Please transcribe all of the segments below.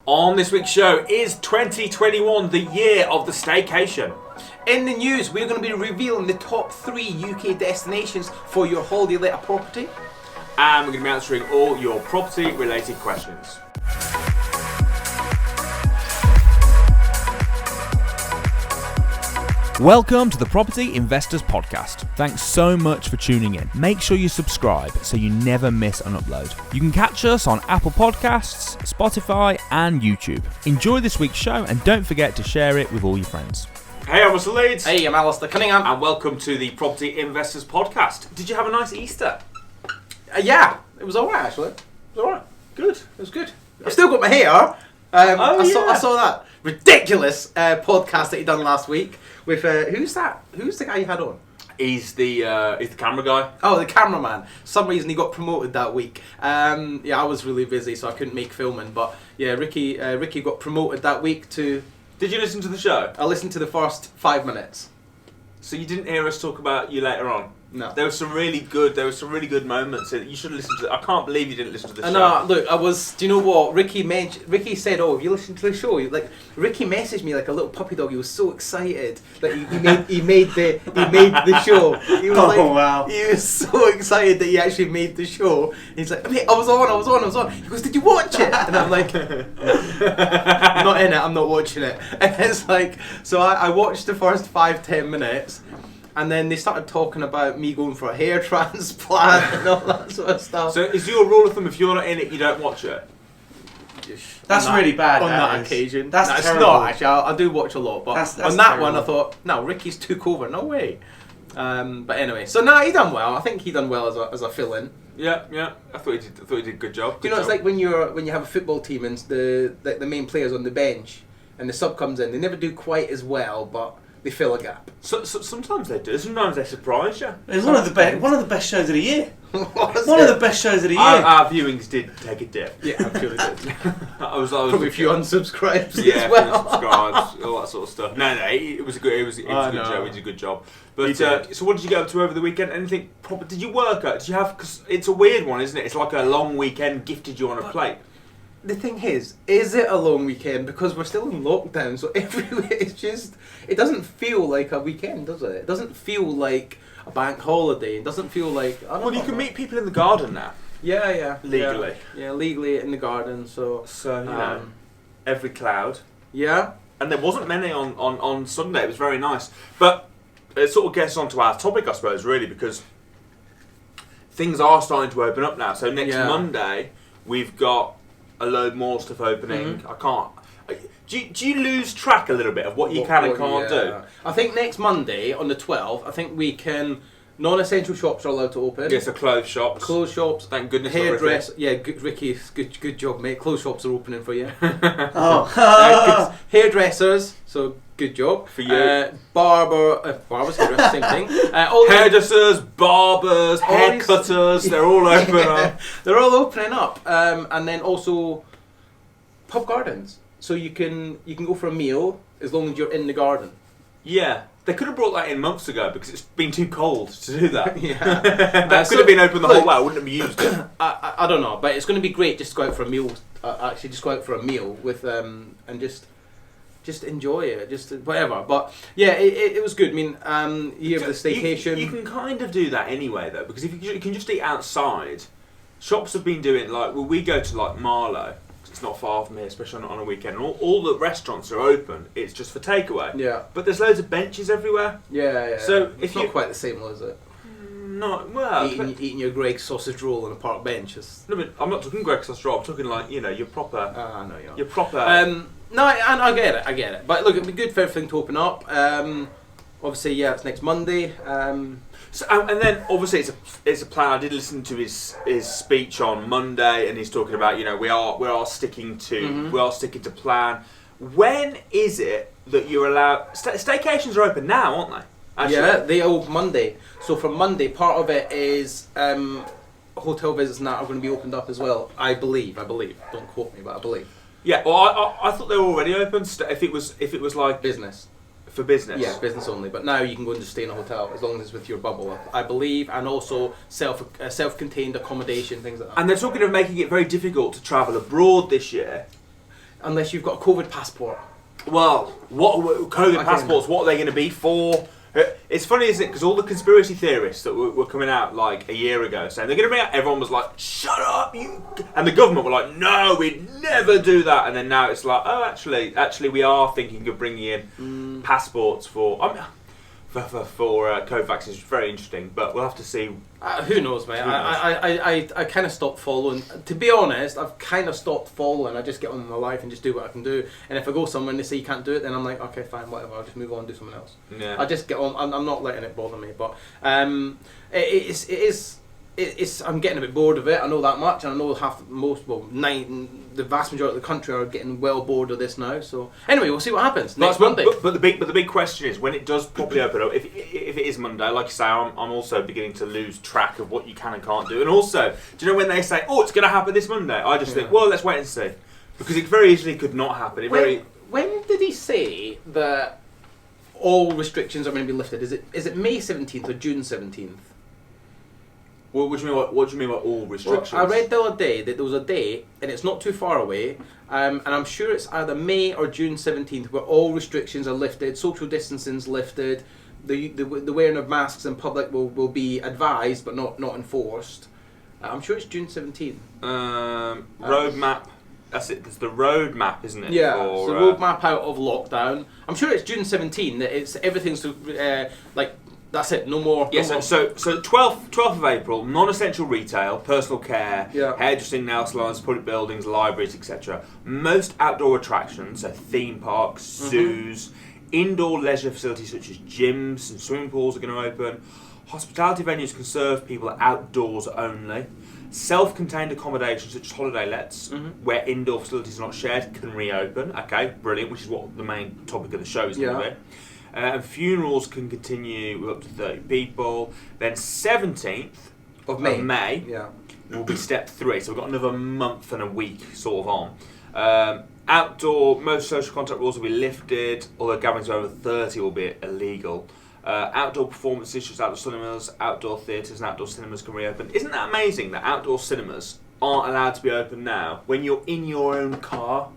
On this week's show, is 2021 the year of the staycation? In the news, we're going to be revealing the top 3 UK destinations for your holiday let property. And we're going to be answering all your property related questions. Welcome to the Property Investors Podcast. Thanks so much for tuning in. Make sure you subscribe so you never miss an upload. You can catch us on Apple Podcasts, Spotify and YouTube. Enjoy this week's show and don't forget to share it with all your friends. Hey, I'm Russell Leeds. Hey, I'm Alistair Cunningham. And welcome to the Property Investors Podcast. Did you have a nice Easter? Yeah, it was alright actually. It was alright. Good. It was good. I've still got my hair. I saw that ridiculous podcast that you done last week with who's that? Who's the guy you had on? He's the camera guy. Oh, the cameraman. For some reason he got promoted that week. I was really busy, so I couldn't make filming. But yeah, Ricky got promoted that week to. Did you listen to the show? I listened to the first 5 minutes. So you didn't hear us talk about you later on? No. There were some really good moments. You should listen to. I can't believe you didn't listen to the show. No, look, I was. Do you know what Ricky said? Oh, have you listened to the show? Like Ricky messaged me like a little puppy dog. He was so excited that he made the show. He was wow! He was so excited that he actually made the show. He's like, I was on. He goes, did you watch it? And I'm like, I'm not in it. I'm not watching it. And it's like, so I watched the first 5-10 minutes. And then they started talking about me going for a hair transplant and all that sort of stuff. So is your rule of thumb, if you're not in it, you don't watch it? That's really bad. On that occasion. That's it's terrible. not actually. I do watch a lot, but that's on that terrible. one I thought, no, Ricky's took over. No way. But anyway, so he done well. I think he done well as a fill-in. Yeah. I thought he did a good job. Do you know, it's like when you have a football team and the main player's on the bench and the sub comes in. They never do quite as well, but they fill a gap. So sometimes they do. Sometimes they surprise you. It's one of the best shows of the year. One of the best shows of the year. Our viewings did take a dip. Yeah, I'm sure they did. I was Probably a few unsubscribes as well. Unsubscribes, all that sort of stuff. No, it was a good show. He did a good job. But so what did you get up to over the weekend? Anything proper? Did you work out? Did you have? Because it's a weird one, isn't it? It's like a long weekend gifted you on a plate. The thing is it a long weekend? Because we're still in lockdown, so everywhere it doesn't feel like a weekend, does it? It doesn't feel like a bank holiday. It doesn't feel like... Well, you can meet people in the garden now. Yeah. Legally. Yeah, legally in the garden, so you know, every cloud. Yeah. And there wasn't many on Sunday. It was very nice. But it sort of gets onto our topic, I suppose, really, because things are starting to open up now. So next Monday, we've got a load more stuff opening. I can't... Do you lose track a little bit of what you can and can't do? I think next Monday, on the 12th, I think we can... Non-essential shops are allowed to open. Yes, so clothes shops. Clothes shops. Thank goodness. Hairdress. Yeah, Ricky, good job, mate. Clothes shops are opening for you. Hairdressers, so good job. For you. Barbers, hairdressers, same thing. Hairdressers, barbers, haircutters, they're all open up. They're all opening up. And then also pub gardens. So you can go for a meal as long as you're in the garden. Yeah. They could have brought that in months ago because it's been too cold to do that. Yeah. That could have been open the whole while, wouldn't have been used. I don't know, but it's going to be great just to go out for a meal. Actually, just go out for a meal with and just enjoy it, just whatever. But yeah, it was good. I mean, you have the staycation. You can kind of do that anyway, though, because if you can just eat outside. Shops have been doing we go to Marlow. It's not far from here, especially on a weekend. And all the restaurants are open. It's just for takeaway. Yeah. But there's loads of benches everywhere. Yeah. So it's not quite the same, is it? Not well. Eating your Greggs sausage roll on a park bench. No, but I'm not talking Greggs sausage roll. I'm talking your proper. I know you are. Your proper. No, I get it. But look, it'd be good for everything to open up. Obviously, it's next Monday. So, and then obviously it's a plan. I did listen to his speech on Monday, and he's talking about we are sticking to plan. When is it that you're allowed? Staycations are open now, aren't they? Actually. Yeah, they open Monday. So from Monday, part of it is hotel visits and that are going to be opened up as well. I believe. Don't quote me, but I believe. Yeah. Well, I thought they were already open. If it was like business. For business? Yeah, business only. But now you can go and just stay in a hotel as long as it's with your bubble, I believe, and also self-contained accommodation, things like that. And they're talking of making it very difficult to travel abroad this year. unless you've got a COVID passport. Well, what COVID passports? What are they going to be for? It's funny, isn't it? Because all the conspiracy theorists that were coming out like a year ago saying they're going to bring out, everyone was like, "Shut up, you!" And the government were like, "No, we'd never do that." And then now it's like, "Oh, actually, we are thinking of bringing in passports for COVID vaccines." It's very interesting, but we'll have to see. Who knows, mate? I kind of stopped following. To be honest, I've kind of stopped following. I just get on with my life and just do what I can do. And if I go somewhere and they say you can't do it, then I'm like, okay, fine, whatever. I'll just move on and do something else. Yeah. I just get on. I'm not letting it bother me. But it's. I'm getting a bit bored of it. I know that much, and I know the vast majority of the country are getting well bored of this now. So anyway, we'll see what happens next Monday. But the big question is when it does properly open up. If it is Monday, like you say, I'm also beginning to lose track of what you can and can't do. And also, do you know when they say, "Oh, it's going to happen this Monday"? I just think, well, let's wait and see, because it very easily could not happen. When did he say that all restrictions are going to be lifted? Is it May 17th or June 17th? What do you mean by all restrictions? Well, I read the other day that there was a day, and it's not too far away, and I'm sure it's either May or June 17th, where all restrictions are lifted, social distancing's lifted, the wearing of masks in public will be advised but not enforced. I'm sure it's June 17th. Roadmap. That's it. There's the roadmap, isn't it? Yeah. So roadmap out of lockdown. I'm sure it's June 17th. That it's everything's like. That's it, no more. Yes, no so 12th of April, non-essential retail, personal care, hairdressing, nail salons, public buildings, libraries, etc. Most outdoor attractions, so theme parks, zoos, indoor leisure facilities such as gyms and swimming pools are going to open. Hospitality venues can serve people outdoors only. Self-contained accommodation such as holiday lets, where indoor facilities are not shared, can reopen. Okay, brilliant, which is what the main topic of the show is going to be. And funerals can continue with up to 30 people. Then 17th of May will be step 3. So we've got another month and a week sort of on. Outdoor, most social contact rules will be lifted, although gatherings over 30 will be illegal. Outdoor performances, such as outdoor cinemas, outdoor theatres and outdoor cinemas can reopen. Isn't that amazing that outdoor cinemas aren't allowed to be open now when you're in your own car?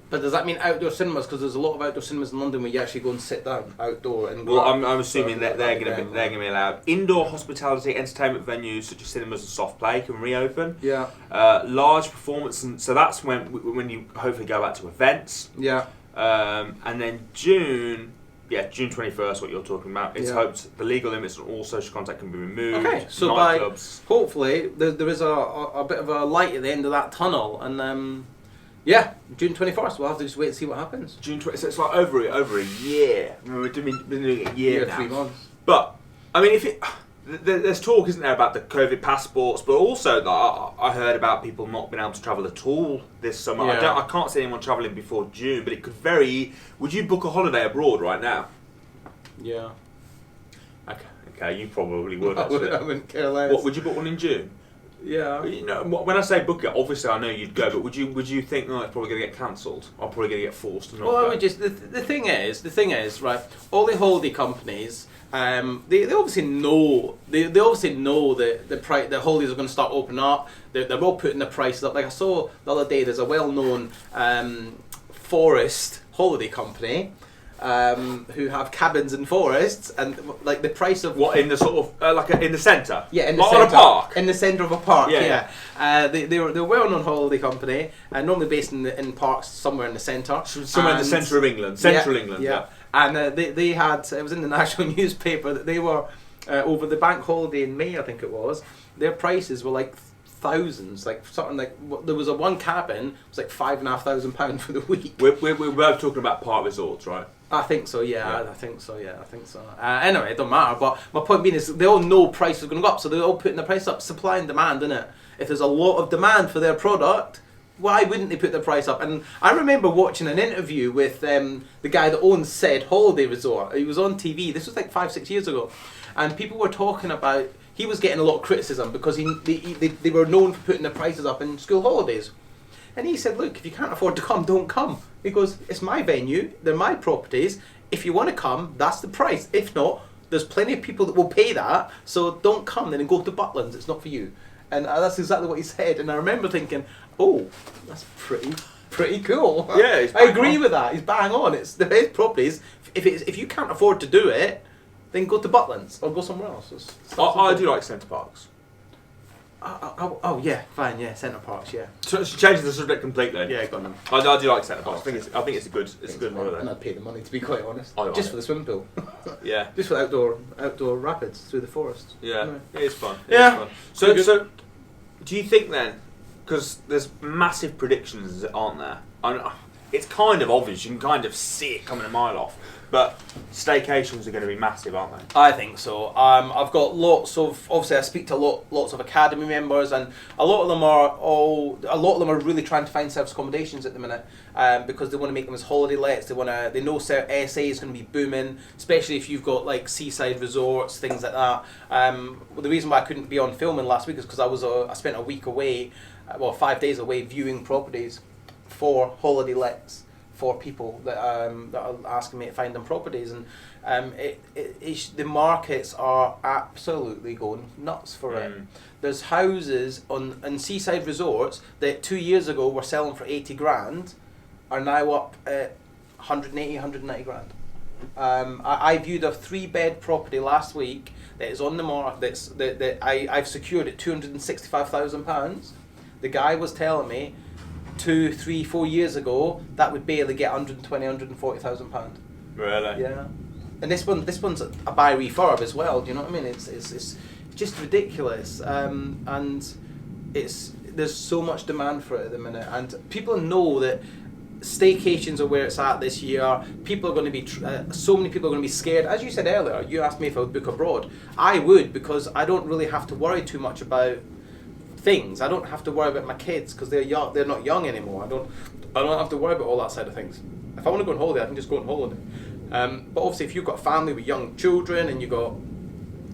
But does that mean outdoor cinemas? Because there's a lot of outdoor cinemas in London where you actually go and sit down outdoor and. Well, I'm assuming that they're going to be allowed. Indoor hospitality, entertainment venues such as cinemas and soft play can reopen. Yeah. Large performance, and so that's when you hopefully go back to events. Yeah. And then June 21st, what you're talking about. It's hoped the legal limits on all social contact can be removed. Okay, so hopefully there is a bit of a light at the end of that tunnel, and. Yeah, June 21st. We'll have to just wait and see what happens. June 20th. So it's like over a year. I mean, we've been doing it a year now. 3 months. But I mean, there's talk, isn't there, about the COVID passports, but also that I heard about people not being able to travel at all this summer. Yeah. I can't see anyone travelling before June, but it could would you book a holiday abroad right now? Yeah. Okay, you probably would. Actually. I wouldn't care less. What would you book one in June? Yeah. You know, when I say book it, obviously I know you'd go, but would you think, it's probably going to get cancelled? I'm probably going to get forced to not go. I would just the thing is, right? All the holiday companies, they obviously know they obviously know that the holidays are going to start opening up. They're all putting the prices up. Like I saw the other day, there's a well-known forest holiday company. Who have cabins in forests, and like the price of what in the sort of in the centre, in the like centre, on a park, in the centre of a park, they're a well-known holiday company, normally based in parks somewhere in the centre, in the centre of England, England, and they had, it was in the national newspaper that they were over the bank holiday in May, I think it was, their prices were like thousands, like something like there was one cabin, it was like £5,500 for the week. We're both talking about park resorts, right? I think so, yeah. I think so. Anyway, it don't matter, but my point being is they all know prices are going to go up, so they're all putting the price up. Supply and demand, innit? If there's a lot of demand for their product, why wouldn't they put the price up? And I remember watching an interview with the guy that owns said holiday resort. He was on TV, this was like 5-6 years ago, and people were talking about, he was getting a lot of criticism because they were known for putting the prices up in school holidays. And he said, look, if you can't afford to come, don't come. He goes, it's my venue, they're my properties. If you want to come, that's the price. If not, there's plenty of people that will pay that, so don't come then and go to Butlins, it's not for you. And that's exactly what he said. And I remember thinking, oh, that's pretty pretty cool. Yeah, I agree with that. He's bang on. It's the best properties. If you can't afford to do it, then go to Butlins or go somewhere else. I do like Centre Parks. Oh yeah, fine. Yeah, Centre Parks. Yeah. So changing the subject completely. Yeah, got them. I do like Centre Parks. I think it's a good holiday. And I'd pay the money, to be quite honest. I like Just it. for the swimming pool. Yeah. Just for the outdoor rapids through the forest. Yeah, No. it is fun. Yeah. It is fun. So do you think then, because there's massive predictions, aren't there? It's kind of obvious, you can kind of see it coming a mile off, but staycations are going to be massive, aren't they? I think so. I've got obviously I speak to lots of academy members, and a lot of them are really trying to find service accommodations at the minute, because they want to make them as holiday lets. They know SA is going to be booming, especially if you've got like seaside resorts, things like that. The reason why I couldn't be on filming last week is because I spent a week away, 5 days away, viewing properties for holiday lets for people that are asking me to find them properties, and the markets are absolutely going nuts for it. There's houses in seaside resorts that 2 years ago were selling for 80 grand, are now up at 180, 190 grand. I viewed a 3-bed property last week that is on the market. I've secured at £265,000. The guy was telling me 2, 3, 4 years ago that would barely get 120, 140,000 pound. Really? Yeah. And this one's a buy refurb as well. Do you know what I mean? It's just ridiculous. And there's so much demand for it at the minute, and people know that staycations are where it's at this year. People are going to be so many people are going to be scared. As you said earlier, you asked me if I would book abroad. I would, because I don't really have to worry too much about things. I don't have to worry about my kids because they're young. They're not young anymore. I don't have to worry about all that side of things. If I want to go on holiday, I can just go on holiday. But obviously, if you've got a family with young children and you've got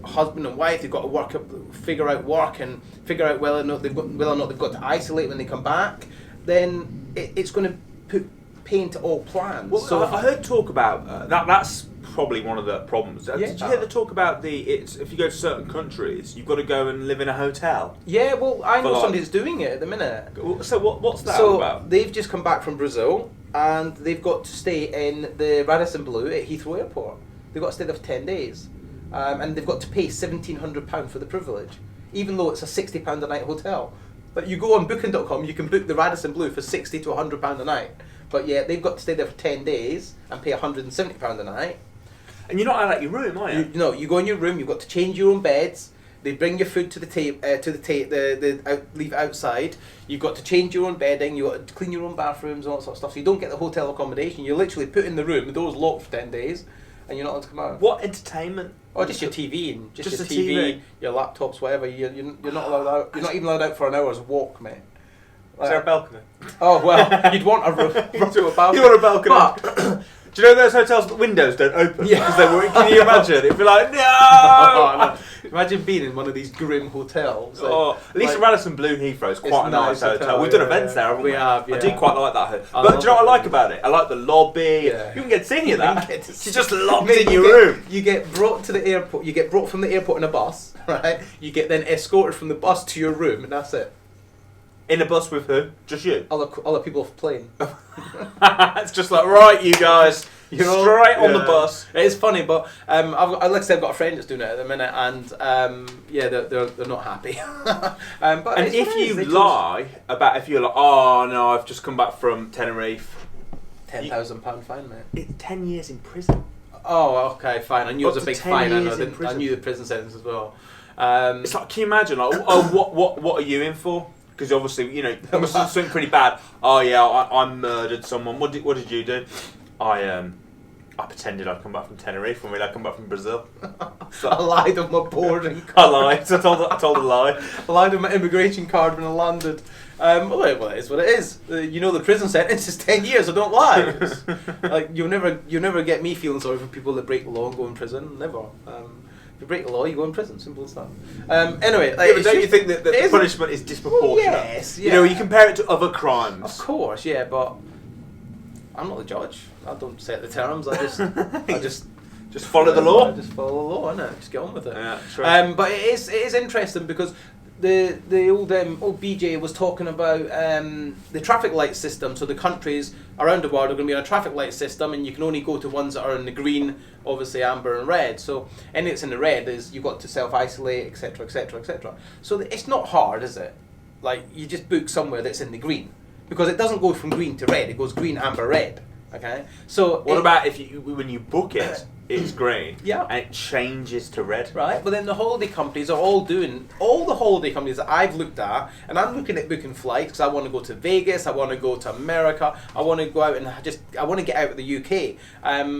a husband and wife, they've got to figure out work and figure out whether or not they've got to isolate when they come back, then it's going to put pain to all plans. Well, so I heard talk about that. That's probably one of the problems. Did you hear the talk about if you go to certain countries, you've got to go and live in a hotel? Yeah, well, I know somebody that's doing it at the minute. So what's that all about? They've just come back from Brazil, and they've got to stay in the Radisson Blu at Heathrow Airport. They've got to stay there for 10 days. And they've got to pay £1,700 for the privilege, even though it's a £60 a night hotel. But you go on booking.com, you can book the Radisson Blu for £60 to £100 a night. But yeah, they've got to stay there for 10 days and pay £170 a night. And you're not out of your room, are you? No, you go in your room, you've got to change your own beds. They bring your food to the leave it outside. You've got to change your own bedding, you've got to clean your own bathrooms and all that sort of stuff. So you don't get the hotel accommodation. You're literally put in the room, the door's locked for 10 days, and you're not allowed to come out. What entertainment? Oh, just your TV and just your TV, your laptops, whatever. You're not allowed out. You're not even allowed out for an hour's walk, mate. Is there a balcony? Oh well, you'd want a balcony. You want a balcony? But, do you know those hotels that windows don't open? Yeah. Can you imagine? It'd be like, no! Oh, no. Imagine being in one of these grim hotels. At least Radisson Blu Heathrow is quite a nice hotel. We've done events there, haven't we? We have, yeah. I do quite like that hotel. But do you know what I like about it? I like the lobby. Yeah. You can get to see any of that. You're just locked in your room. You get brought to the airport. You get brought from the airport in a bus, right? You get then escorted from the bus to your room, and that's it. In a bus with who? Just you? Other people off the plane. It's just like, right, you guys, you're straight on the bus. It is funny, but like I said, I've got a friend that's doing it at the minute, and they're not happy. But and if you lie about, if you're like, oh no, I've just come back from Tenerife, £10,000 fine, mate. It's 10 years in prison. Oh, okay, fine. I knew it was a big fine. I knew the prison sentence as well. It's like, can you imagine? Like, what are you in for? Because obviously, you know, it must have something pretty bad. Oh yeah, I murdered someone. What did you do? I pretended I'd come back from Tenerife when I come back from Brazil. So, I lied on my boarding card. I lied. I told a lie. I lied on my immigration card when I landed. Well, it is what it is. You know, the prison sentence is 10 years. So don't lie. Like you'll never get me feeling sorry for people that break the law and go in prison. Never. If you break the law, you go in prison. Simple as that. Anyway, but don't you think that the punishment is disproportionate? Well, yes, yeah. You know, you compare it to other crimes. Of course, yeah, but I'm not the judge. I don't set the terms. I just follow the law. Just follow the law, innit? Just get on with it. Yeah, sure. But it is interesting because the old BJ was talking about the traffic light system. So the countries around the world are going to be on a traffic light system, and you can only go to ones that are in the green, obviously amber and red. So anything that's in the red is you've got to self-isolate, etc., etc., etc. So it's not hard, is it? Like, you just book somewhere that's in the green, because it doesn't go from green to red. It goes green, amber, red. Okay. So what about if when you book it, it's green, yeah, and it changes to red, right? But then the holiday companies are all the holiday companies that I've looked at, and I'm looking at booking flights because I want to go to Vegas, I want to go to America, I want to go out and I want to get out of the UK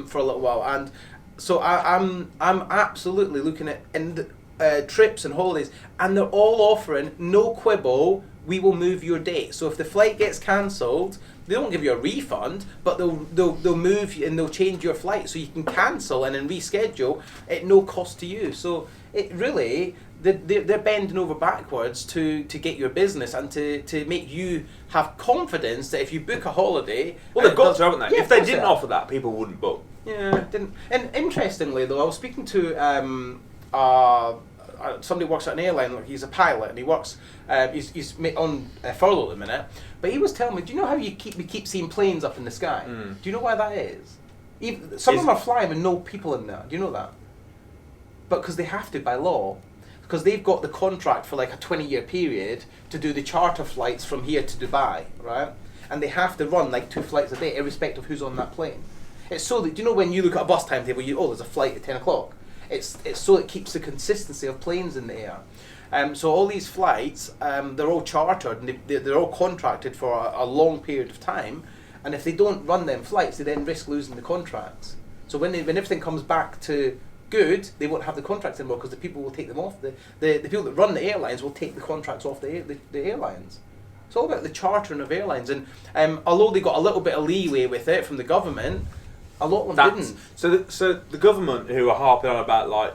for a little while, and so I'm absolutely looking at trips and holidays, and they're all offering no quibble. We will move your date. So if the flight gets cancelled, they don't give you a refund, but they'll move and they'll change your flight so you can cancel and then reschedule at no cost to you. So it really, they're bending over backwards to get your business and to make you have confidence that if you book a holiday, well, they've got to, haven't they? Yeah, if they didn't offer that, people wouldn't book. Yeah, didn't. And interestingly, though, I was speaking to somebody who works at an airline. Like, he's a pilot, and he works. He's on furlough at the minute. But he was telling me, do you know how we keep seeing planes up in the sky? Do you know why that is? Some of them are flying with no people in there. Do you know that? But because they have to by law, because they've got the contract for like a 20-year period to do the charter flights from here to Dubai, right? And they have to run like 2 flights a day, irrespective of who's on that plane. It's so that, do you know when you look at a bus timetable, there's a flight at 10 o'clock. It's so it keeps the consistency of planes in the air. So all these flights, they're all chartered and they're all contracted for a long period of time. And if they don't run them flights, they then risk losing the contracts. So when everything comes back to good, they won't have the contracts anymore because the people will take them off. The people that run the airlines will take the contracts off the airlines. It's all about the chartering of airlines. And although they got a little bit of leeway with it from the government, a lot of them didn't. So the government, who are harping on about like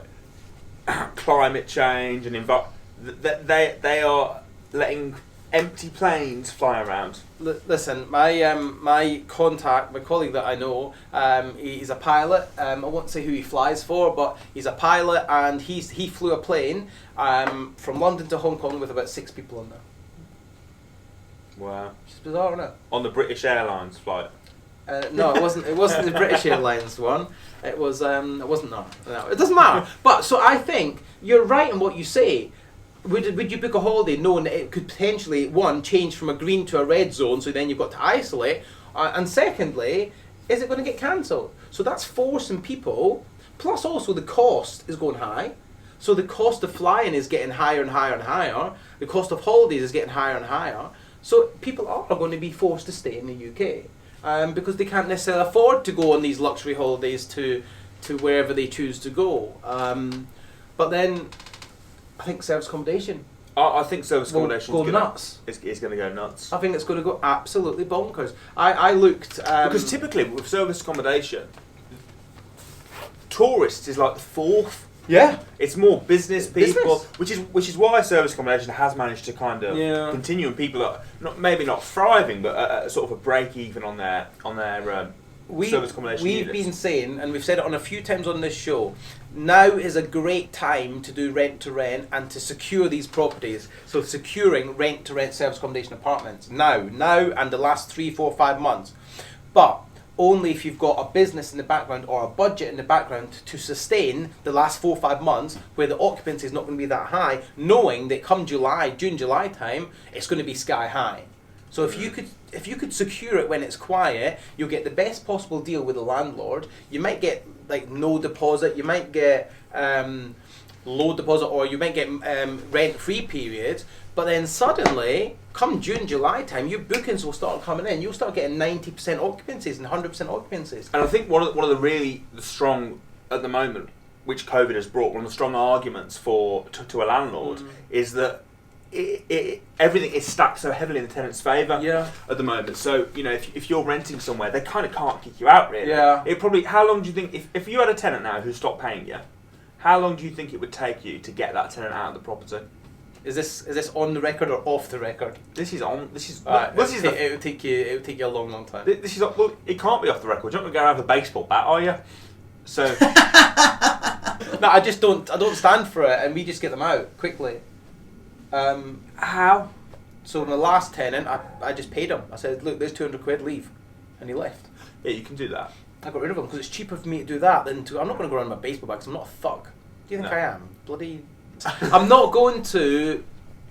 climate change and they are letting empty planes fly around. Listen, my colleague that I know, he's a pilot. I won't say who he flies for, but he's a pilot, and he flew a plane from London to Hong Kong with about 6 people on there. Wow, It's bizarre, isn't it? On the British Airlines flight. No, it wasn't. It wasn't the British Airlines one. It was. It wasn't. No, it doesn't matter. But so I think you're right in what you say. Would you book a holiday knowing that it could potentially, one, change from a green to a red zone, so then you've got to isolate, and secondly, is it going to get cancelled? So that's forcing people. Plus, also the cost is going high. So the cost of flying is getting higher and higher and higher. The cost of holidays is getting higher and higher. So people are going to be forced to stay in the UK because they can't necessarily afford to go on these luxury holidays to wherever they choose to go. But then I think service accommodation. I think service accommodation will go nuts. It's going to go nuts. I think it's going to go absolutely bonkers. I looked because typically with service accommodation, tourists is like the fourth. Yeah, it's more business people, business. which is why service accommodation has managed to kind of continue, and people are maybe not thriving, but sort of a break even on their service accommodation. We've been saying, and we've said it on a few times on this show, now is a great time to do rent to rent and to secure these properties. So securing rent to rent service accommodation apartments now and the last 3, 4, 5 months, but only if you've got a business in the background or a budget in the background to sustain the last 4 or 5 months where the occupancy is not going to be that high, knowing that come June, July time, it's going to be sky high. So if you could secure it when it's quiet, you'll get the best possible deal with the landlord. You might get like no deposit, you might get low deposit, or you might get rent-free periods. But then suddenly, come June, July time, your bookings will start coming in. You'll start getting 90% occupancies and 100% occupancies. And I think one of the strong at the moment, which COVID has brought, one of the strong arguments to a landlord is that everything is stacked so heavily in the tenant's favour at the moment. So if you're renting somewhere, they kind of can't kick you out really. Yeah. It probably. How long do you think if you had a tenant now who stopped paying you? How long do you think it would take you to get that tenant out of the property? Is this on the record or off the record? This is on. This is. It would take you a long time. This is. Well, it can't be off the record. You're not going to go have a baseball bat, are you? So. No, I don't stand for it, and we just get them out quickly. How? So the last tenant, I just paid him. I said, look, there's 200 quid, leave. And he left. Yeah, you can do that. I got rid of him because it's cheaper for me to do that than to... I'm not going to go around my baseball bag because I'm not a thug. Do you think I am? Bloody... I'm not going to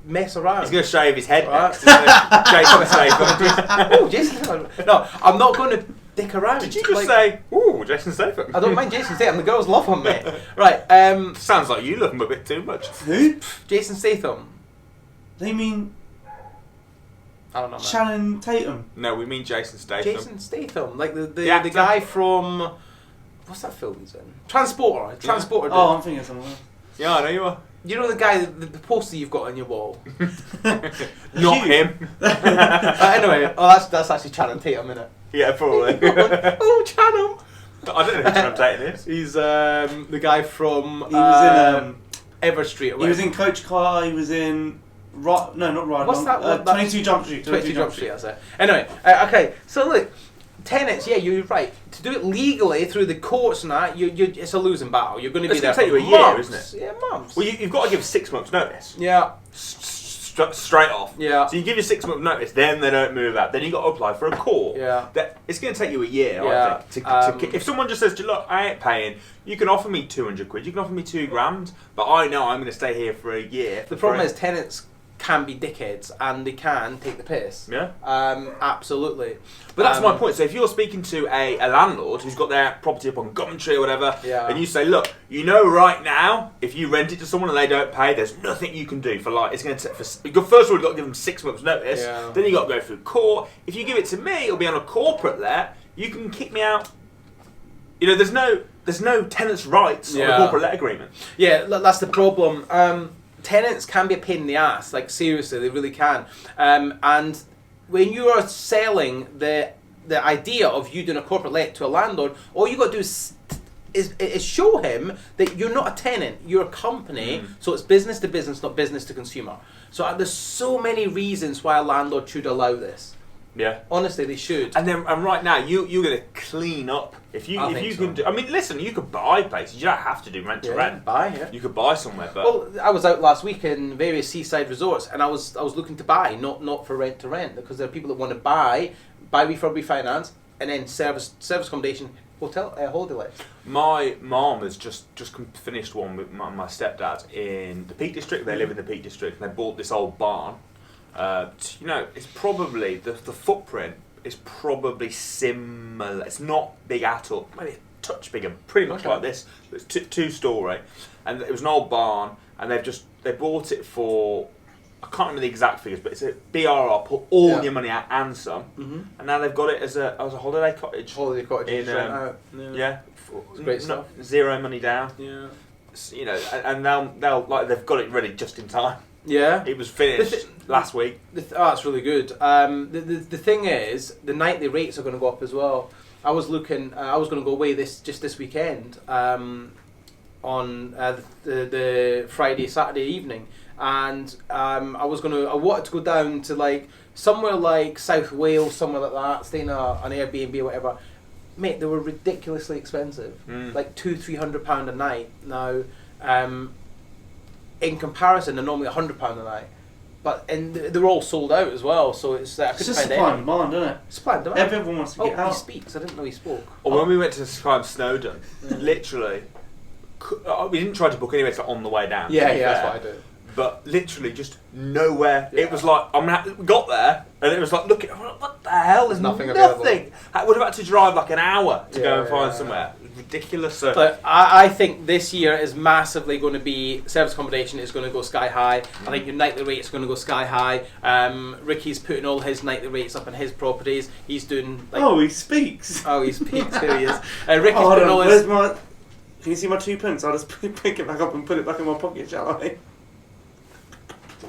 mess around. He's going to shave his head Right. next. Jason Statham. Oh, Jason. No, I'm not going to dick around. Did you just say, ooh, Jason Statham? I don't mind Jason Statham. The girls love him, mate. Right. Sounds like you love him a bit too much. Who? Jason Statham. They mean I don't know, man. Shannon Tatum. No, we mean Jason Statham. Jason Statham, like the actor. guy from what's that film he's in? Transporter. Transporter. Oh, I'm thinking of someone else. Yeah, I know you are. You know the guy, the poster you've got on your wall. Not him. Anyway, that's actually Channing Tatum, isn't it? Yeah, probably. Oh, Channing. I don't know who Channing Tatum is. He's the guy from He was in Everstreet. Or he was whatever. in Coach Car. He was in no, not Ride What's Along. that? What, 22 Jump Street. 22 Jump Street, that's it. Anyway, okay, so look, tenants, yeah, you're right. To do it legally through the courts and that, it's a losing battle. You're going to be It's there gonna for take you a year, months. isn't it? Yeah, months. Well, you've got to give 6 months' notice. Yeah. Straight off. Yeah. So you give your 6 month notice, then they don't move out. Then you got to apply for a court. Yeah. It's going to take you a year, Yeah. I think. If someone just says, to you, look, I ain't paying, you can offer me 200 quid, you can offer me $2,000, but I know I'm going to stay here for a year. The problem is tenants can be dickheads and they can take the piss. Yeah. Absolutely. But that's my point. So if you're speaking to a landlord who's got their property up on Gumtree or whatever, Yeah. and you say, look, you know right now, if you rent it to someone and they don't pay, there's nothing you can do for like, it's going to take, first of all, you've got to give them 6 months notice, Yeah. then you've got to go through court. If you give it to me, it'll be on a corporate let, you can kick me out. You know, there's no tenants' rights on a Yeah. corporate let agreement. Yeah, that's the problem. Tenants can be a pain in the ass, like seriously, they really can. And when you are selling the idea of you doing a corporate let to a landlord, all you got to do is show him that you're not a tenant, you're a company, so it's business to business, not business to consumer. So there's so many reasons why a landlord should allow this. Yeah. Honestly, they should. And right now, you're going to clean up. If you can do, I mean, listen, you could buy places. You don't have to do rent to rent. Buy, You could buy somewhere, but Well, I was out last week in various seaside resorts, and I was looking to buy, not for rent to rent, because there are people that want to buy refurb, refinance, and then service accommodation, hotel, holiday lets. my mom has just finished one with my stepdad in the Peak District. They live in the Peak District, and they bought this old barn. You know, it's probably the footprint is probably similar. It's not big at all, maybe a touch bigger, pretty much Okay. like this. It's 2-story, and it was an old barn, and they bought it for, I can't remember the exact figures, but it's a BRR, put all your money out and some, and now they've got it as a holiday cottage. Holiday cottage. In, rent out. Yeah, It's great stuff. Zero money down. Yeah. You know, and they'll like they've got it ready just in time. Yeah. It was finished last week. That's really good. The thing is, the nightly rates are going to go up as well. I was looking. I was going to go away this weekend on the Friday, Saturday evening, and I wanted to go down to like somewhere like South Wales, somewhere like that, staying on Airbnb or whatever. Mate, they were ridiculously expensive, like £200-300 a night. Now, in comparison, they're normally £100 a night, and they're all sold out as well. So it's I It's couldn't just find supply any. and demand, isn't it? Supply and demand. Everyone wants to get He out. speaks. I didn't know he spoke. Or when we went to Sky Snowdon, literally, we didn't try to book anywhere, so on the way down. Yeah, to be that's fair. what I do. But literally, just nowhere. Yeah. It was like we got there, and it was like, look, what the hell? There's Nothing nothing. available. I would have had to drive like an hour to go Yeah, and find yeah. somewhere. It was ridiculous. So But I think this year is massively going to be service accommodation is going to go sky high. I think your nightly rate is going to go sky high. Ricky's putting all his nightly rates up on his properties. He's doing like Oh, he speaks. he speaks. Here he is. Ricky's Hold putting on, all where's his. my... Can you see my 2p? I'll just pick it back up and put it back in my pocket, shall I?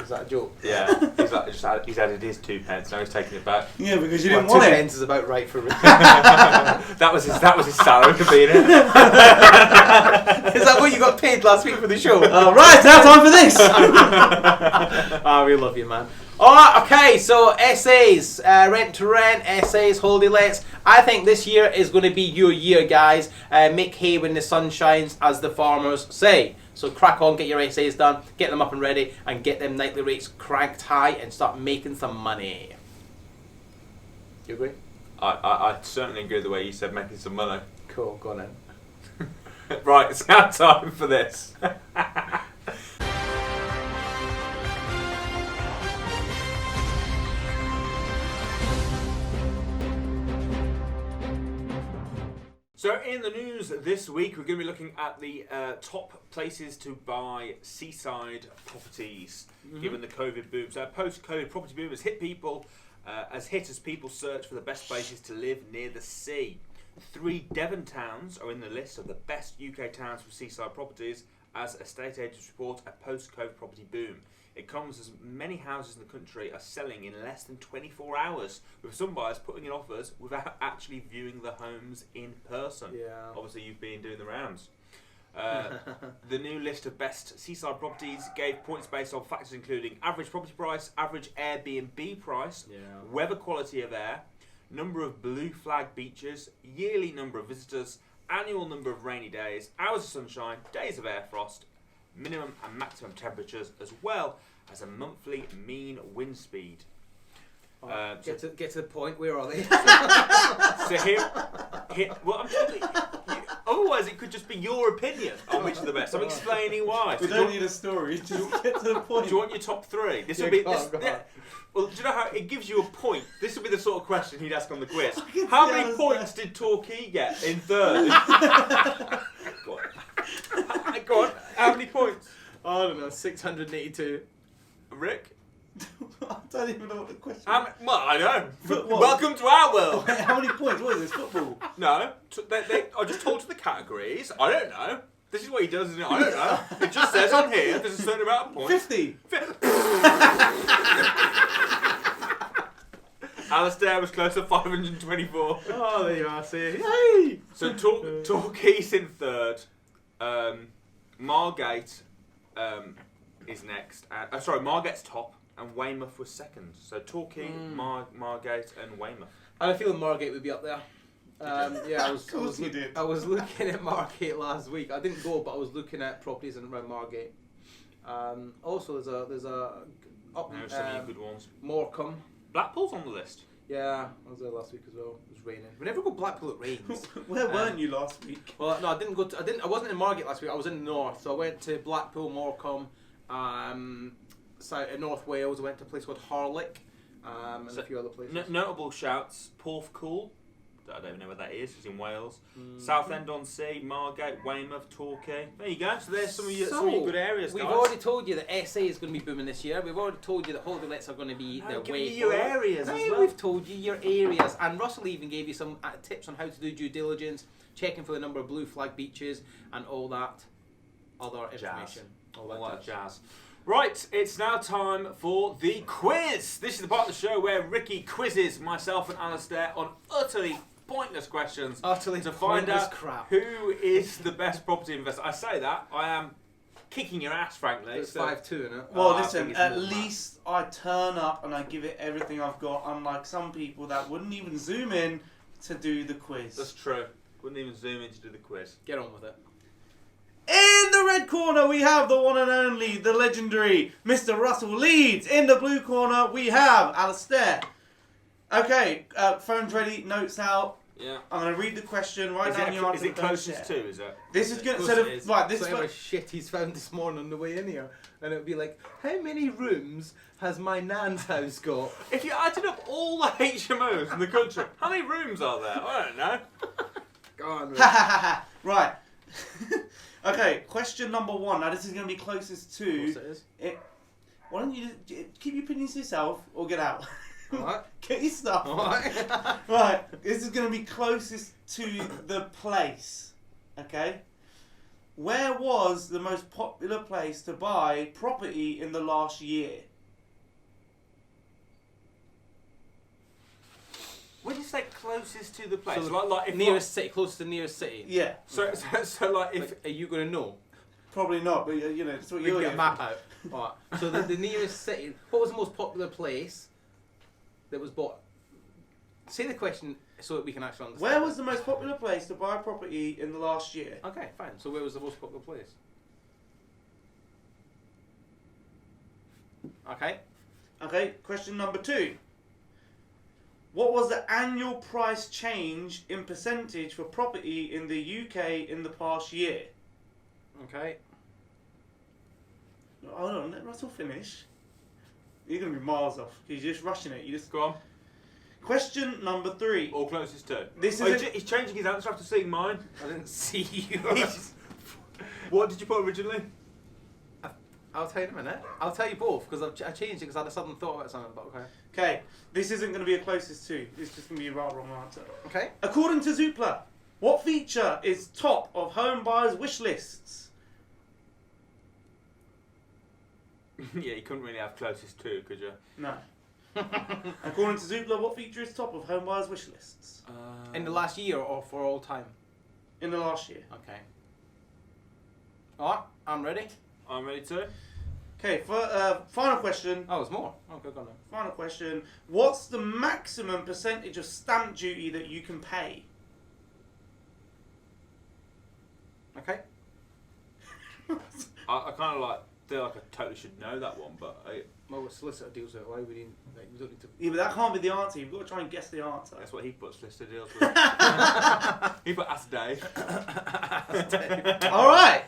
Is that a joke? yeah, he's added his 2 pence. Now he's taking it back. Yeah, because you Well, didn't want 2 it. pence is about right for Ricky. That was his salary for being it. Is that what you got paid last week for the show? Right, now time for this. We love you, man. Alright, okay, so essays, rent to rent, essays, holiday lets. I think this year is going to be your year, guys. Make hay when the sun shines, as the farmers say. So crack on, get your essays done, get them up and ready, and get them nightly rates cranked high and start making some money. Do you agree? I certainly agree with the way you said making some money. Cool, go on then. Right, it's now time for this. So in the news this week, we're going to be looking at the top places to buy seaside properties, given the COVID boom. So post-COVID property boom has hit people, as people search for the best places to live near the sea. 3 Devon towns are in the list of the best UK towns for seaside properties, as estate agents report a post-COVID property boom. It comes as many houses in the country are selling in less than 24 hours, with some buyers putting in offers without actually viewing the homes in person. Yeah. Obviously, you've been doing the rounds. The new list of best seaside properties gave points based on factors including average property price, average Airbnb price, weather quality of air, number of blue flag beaches, yearly number of visitors, annual number of rainy days, hours of sunshine, days of air frost, minimum and maximum temperatures, as well as a monthly mean wind speed. Get to the point. Where are they? So here. Well, I'm telling you, otherwise it could just be your opinion on which are the best. I'm explaining why. We don't need a story. Just get to the point. Do you want your top 3? This will be. Well, do you know how it gives you a point? This will be the sort of question he'd ask on the quiz. How many points did Torquay get in 3rd? Go on. How many points? I don't know. 682. Rick? I don't even know what the question is. Well, I know. Football. Welcome to our world. How many points? What is this? Football? No. I just told you the categories. I don't know. This is what he does, isn't it? I don't know. It just says on here there's a certain amount of points. 50. Alistair was close to 524. Oh, there you are. See, yay! So Torquay's in 3rd. Margate is next. Margate's top, and Weymouth was 2nd. So Torquay, Margate, and Weymouth. I feel Margate would be up there. Yeah, I was looking at Margate last week. I didn't go, but I was looking at properties around Margate. Also, there's a up There's so many good ones. Morecambe. Blackpool's on the list. Yeah, I was there last week as well. It was raining. We never go Blackpool, it rains. Where weren't you last week? Well, no, I didn't go. I wasn't in Margate last week. I was in the north, so I went to Blackpool, Morecambe, in North Wales. I went to a place called Harlech, and a few other places. Notable shouts: Porthcawl. I don't even know where that is. It's in Wales. Southend-on-Sea, Margate, Weymouth, Torquay. There you go. So there's some of your good areas, guys. We've already told you that SA is going to be booming this year. We've already told you that holiday lets are going to be their way forward. Your areas as well. We've told you your areas. And Russell even gave you some tips on how to do due diligence, checking for the number of blue flag beaches, and all that other information. All that jazz. Right, it's now time for the quiz. This is the part of the show where Ricky quizzes myself and Alistair on utterly pointless questions to find out who is the best property investor. I say that, I am kicking your ass, frankly. It's 5-2, isn't it? Well, listen, at least I turn up and I give it everything I've got, unlike some people that wouldn't even zoom in to do the quiz. That's true. Wouldn't even zoom in to do the quiz. Get on with it. In the red corner, we have the one and only, the legendary Mr. Russell Leeds. In the blue corner, we have Alistair. Okay, phone's ready, notes out. Yeah. I'm going to read the question right down your answer. Is it closest to, is it? This is good. Whatever shit he's found this morning on the way in here. And it would be like, how many rooms has my nan's house got? If you added up all the HMOs in the country, how many rooms are there? I don't know. Go on, Right. Okay, question number 1. Now this is going to be closest to... Of course it is. Why don't you keep your opinions to yourself or get out? Alright. Get your stuff. Alright. Right, this is going to be closest to the place. Okay? Where was the most popular place to buy property in the last year? When you say closest to the place, So like if nearest city, closest to nearest city. Yeah. So like if Are you going to know? Probably not, but you know, that's what We you're get a map out. Alright. So the nearest city. What was the most popular place that was bought? Say the question so that we can actually understand. Where was the most popular place to buy property in the last year? Okay, fine. So where was the most popular place? Okay. Okay, question number 2. What was the annual price change in percentage for property in the UK in the past year? Okay. Hold on, let Russell finish. You're going to be miles off. You're just rushing it. You just Go on. Question number 3. All closest to. This is he's changing his answer after seeing mine. I didn't see you. What did you put originally? I'll tell you in a minute. I'll tell you both because I changed it because I suddenly thought about something. But okay. Okay, this isn't going to be a closest to. It's just going to be a right or wrong answer. Okay. According to Zoopla, what feature is top of home buyers' wish lists? Yeah, you couldn't really have closest to, could you? No. According to Zoopla, what feature is top of home buyers' wish lists? In the last year or for all time? In the last year. Okay. Alright, I'm ready. I'm ready to. Okay, for final question. Oh, there's more. Okay, go on then. Final question. What's the maximum percentage of stamp duty that you can pay? Okay. I kind of feel like I totally should know that one, but Well, a solicitor deals with it. Why would you? You don't need to. Yeah, but that can't be the answer. You've got to try and guess the answer. that's what he puts lister deals with. He put Ask Dave. All right.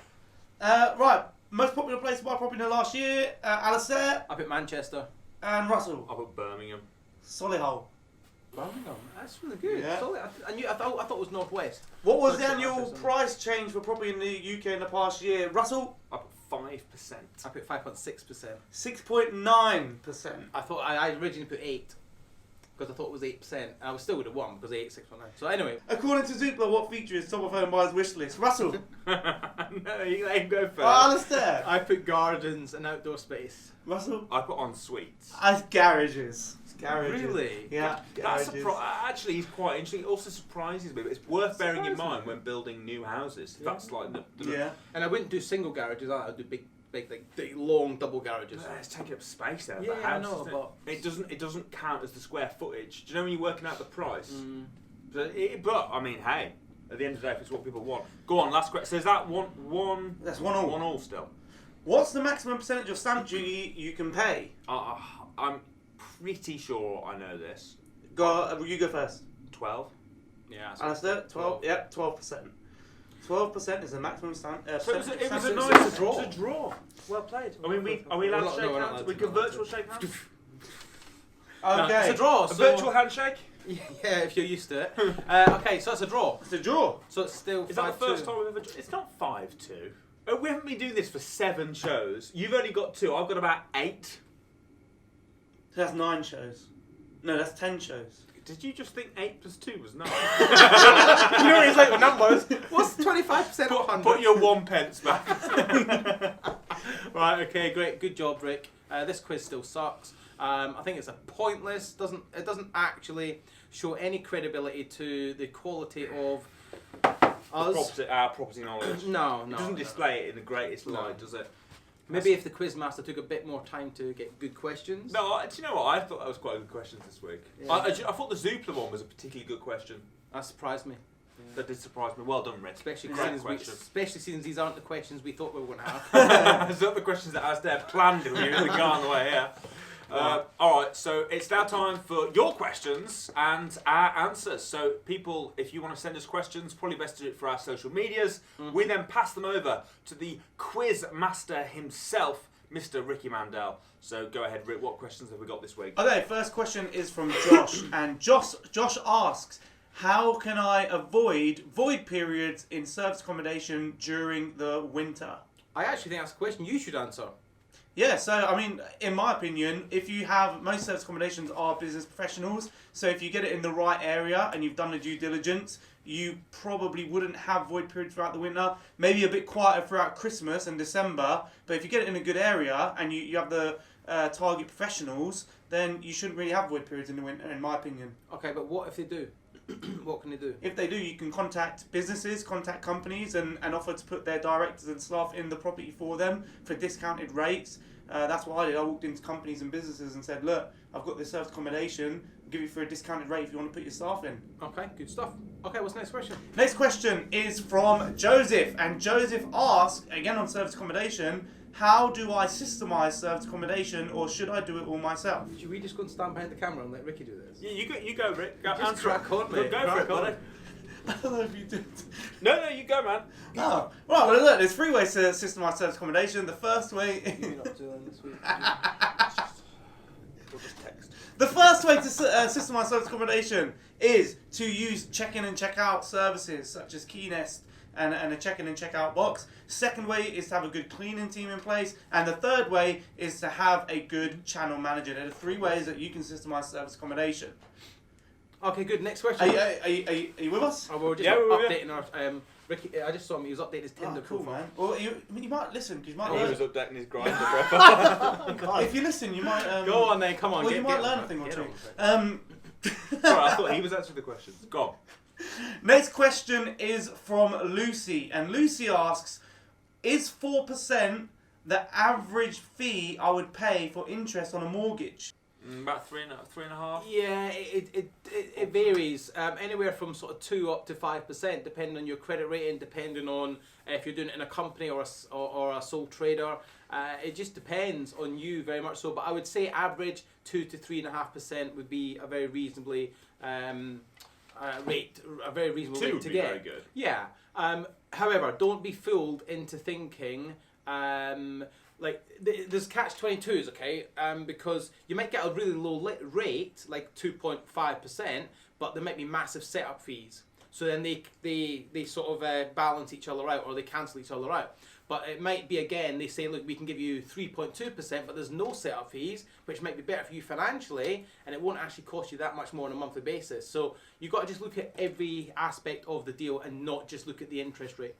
Right. Most popular place to buy property in the last year. Alistair Up at Manchester. and Russell. I put Birmingham. Solihull. Birmingham. That's really good. Yeah. Solid. I thought it was Northwest. What was the That's annual interesting. price change for property in the UK in the past year? Russell, I put 5%. I put 5.6%. 6.9%. I thought I originally put 8 because I thought it was 8%, and I was still would have won because 8 6.9. So anyway, According to Zoopla, what feature is top of home buyers' wish list? Russell. No, you let him go first. Alistair. I put gardens and outdoor space. Russell. I put en suites. Garages. It's garages. Really? Yeah. That's Garages. actually he's quite interesting. It also surprises me, but it's worth bearing in mind when building new houses. Yeah. That's like the Yeah. And I wouldn't do single garages. I'd do big, like long double garages. It's taking up space there. Yeah, for a house, I know, doesn't it? It doesn't count as the square footage. Do you know when you're working out the price? Mm. But I mean, hey, at the end of the day, if it's what people want, go on. Last question. So is that one? That's 1-1. 1-1 still. What's the maximum percentage of stamp duty you can pay? I'm pretty sure I know this. You go first. 12. Yeah. Alistair, 12. Yep, 12%. 12% is the maximum stamp. So it was a percentage nice of draw. It was a draw. Well played. I mean, are we allowed to shake No, we're not hands? allowed We to, can not allowed virtual to. shake hands. Okay. It's a draw. A So virtual handshake. Yeah, if you're used to it. Okay, so it's a draw. It's a draw. So it's still 5-2. Is that the first time we've ever? It's not 5-2. We haven't been doing this for 7 shows. You've only got 2. I've got about 8. So that's 9 shows. No, that's 10 shows. Did you just think 8 plus 2 was 9? You know it's like the numbers. What's 25% of 100? Put your 1 pence back. Right. Okay. Great. Good job, Rick. This quiz still sucks. I think it's a pointless. It doesn't actually show any credibility to the quality of us. Our property knowledge. No. It doesn't display it in the greatest No. light, does it? Maybe if the quizmaster took a bit more time to get good questions. No, do you know what? I thought that was quite a good question this week. Yeah. I thought the Zoopla one was a particularly good question. That surprised me. That did surprise me. Well done, Rick. Especially Great since these aren't the questions we thought we were going to have. Those are the questions that Alistair planned when you were in the car on the way here. Alright, so it's now time for your questions and our answers. So people, if you want to send us questions, probably best to do it for our social medias. Mm-hmm. We then pass them over to the quiz master himself, Mr. Ricky Mandel. So go ahead, Rick, what questions have we got this week? Okay, first question is from Josh. And Josh asks, how can I avoid void periods in service accommodation during the winter? I actually think that's a question you should answer. Yeah, so I mean, in my opinion, if you have, most service accommodations are business professionals, so if you get it in the right area and you've done the due diligence, you probably wouldn't have void periods throughout the winter. Maybe a bit quieter throughout Christmas and December, but if you get it in a good area and you have the target professionals, then you shouldn't really have void periods in the winter, in my opinion. Okay, but what if they do? What can they do? If they do, you can contact businesses, contact companies, and offer to put their directors and staff in the property for them for discounted rates. That's what I did. I walked into companies and businesses and said, look, I've got this service accommodation. I'll give you for a discounted rate if you want to put your staff in. Okay, good stuff. Okay, what's the next question? Next question is from Joseph. And Joseph asks, again on service accommodation, How do I systemize service accommodation, or should I do it all myself? Should we just go and stand behind the camera and let Ricky do this? Yeah, you go, Rick. Go, Just crack on, mate. Go for it, buddy. I don't know if you did. No, you go, man. Oh, right. Well, look, there's 3 ways to systemize service accommodation. The first way. You're not doing this week. We'll just text. The first way to systemize service accommodation is to use check-in and check-out services such as KeyNest and a check-in and check-out box. Second way is to have a good cleaning team in place. And the third way is to have a good channel manager. There are 3 ways that you can systemize service accommodation. Okay, good. Next question. Are you with us? Oh, we're just Yeah, we're updating our Ricky. I just saw him. He was updating his Tinder Cool, profile. man. Well, you might listen, because you might He learn. was updating his grinder profile. If you listen, you might... Go on then. Come on. Well, get, you might get learn on a thing or it, two. get on with it. Sorry, I thought he was answering the questions. Go on. Next question is from Lucy, and Lucy asks, is 4% the average fee I would pay for interest on a mortgage? About three and a half. Yeah, it varies. Anywhere from sort of 2 up to 5%, depending on your credit rating, depending on if you're doing it in a company or a sole trader. It just depends on you very much so. But I would say average 2 to 3.5% would be a very reasonably rate, a very reasonable Two rate would to be get. very good. Yeah. However, don't be fooled into thinking. There's catch-22s, okay? Because you might get a really low rate, like 2.5%, but there might be massive setup fees. So then they sort of balance each other out, or they cancel each other out. But it might be, again, they say, look, we can give you 3.2%, but there's no setup fees, which might be better for you financially, and it won't actually cost you that much more on a monthly basis. So you've got to just look at every aspect of the deal and not just look at the interest rate.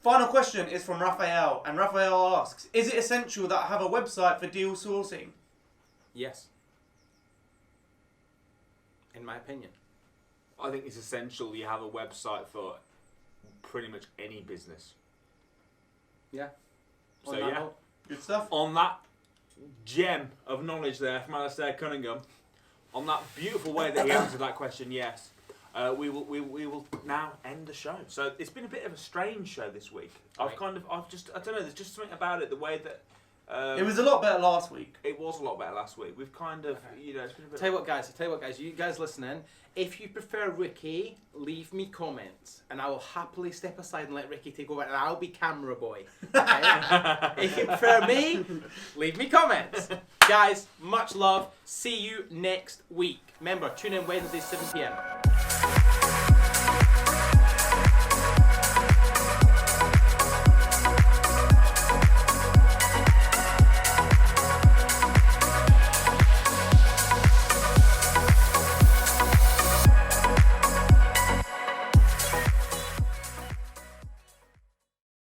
Final question is from Raphael, and Raphael asks, is it essential that I have a website for deal sourcing? Yes. In my opinion. I think it's essential you have a website for pretty much any business. Yeah. So On that yeah, note. Good stuff. on that gem of knowledge there from Alistair Cunningham, on that beautiful way that he answered that question, yes. We will now end the show. So it's been a bit of a strange show this week. Right. I don't know. There's just something about it. The way that It was a lot better last week. it was a lot better last week. We've kind of, it's been a bit. Tell you what, guys. You guys listening, if you prefer Ricky, leave me comments, and I will happily step aside and let Ricky take over, and I'll be camera boy. Okay? If you prefer me, leave me comments. Guys, much love. See you next week. Remember, tune in Wednesday, 7 p.m.